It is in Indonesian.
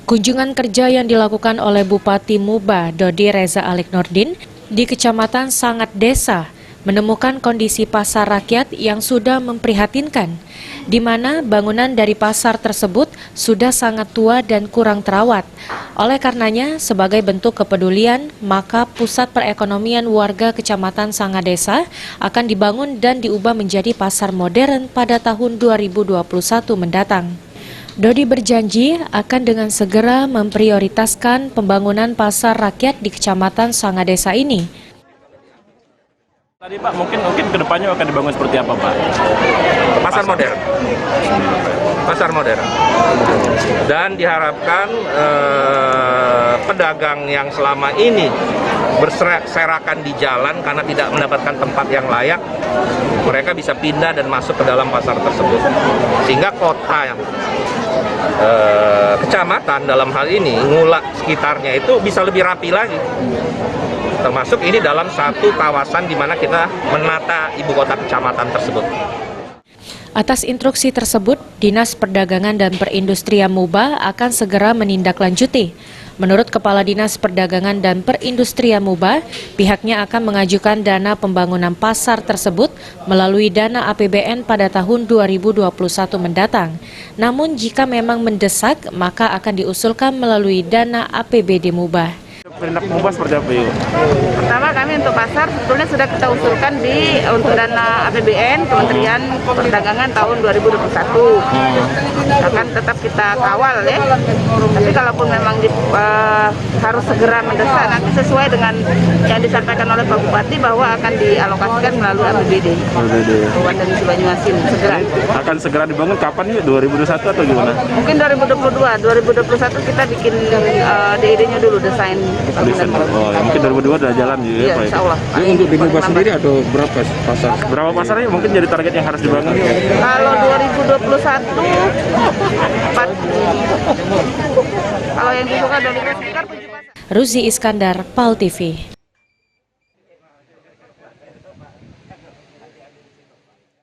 Kunjungan kerja yang dilakukan oleh Bupati Muba, Dodi Reza Alik Nurdin, di Kecamatan Sangat Desa, menemukan kondisi pasar rakyat yang sudah memprihatinkan, di mana bangunan dari pasar tersebut sudah sangat tua dan kurang terawat. Oleh karenanya, sebagai bentuk kepedulian, maka pusat perekonomian warga Kecamatan Sangat Desa akan dibangun dan diubah menjadi pasar modern pada tahun 2021 mendatang. Dodi berjanji akan dengan segera memprioritaskan pembangunan pasar rakyat di Kecamatan Sangat Desa ini. Tadi Pak, mungkin kedepannya akan dibangun seperti apa Pak? Pasar modern. Pasar modern. Dan diharapkan pedagang yang selama ini berserakan di jalan karena tidak mendapatkan tempat yang layak, mereka bisa pindah dan masuk ke dalam pasar tersebut. Sehingga kota yang kecamatan dalam hal ini, Ngulak sekitarnya itu bisa lebih rapi lagi. Termasuk ini dalam satu kawasan di mana kita menata ibu kota kecamatan tersebut. Atas instruksi tersebut, Dinas Perdagangan dan Perindustrian Muba akan segera menindaklanjuti. Menurut Kepala Dinas Perdagangan dan Perindustrian Muba, pihaknya akan mengajukan dana pembangunan pasar tersebut melalui dana APBN pada tahun 2021 mendatang. Namun jika memang mendesak, maka akan diusulkan melalui dana APBD Muba. Perintah Muba seperti apa yuk? Pertama, kami untuk pasar sebetulnya sudah kita usulkan untuk dana APBN Kementerian Perdagangan tahun 2021. Akan tetap kita kawal ya. Tapi kalaupun memang harus segera mendesak, nanti sesuai dengan yang disampaikan oleh Pak Bupati bahwa akan dialokasikan melalui APBD. Kabupaten Banyuasin segera. Akan segera dibangun kapan yuk? 2021 atau gimana? Mungkin 2022, 2021 kita bikin DID-nya dulu, desain. Oh, ya, mungkin 2022 udah jalan juga ya, Pak. Insya Allah. Jadi untuk di Muba sendiri ada berapa pasar? Berapa pasarnya mungkin jadi target yang harus dibangun yuk? Kalau 2021 4. Kalau yang dibuka dari sekitar 7 pasar. Ruzi Iskandar, PAL TV.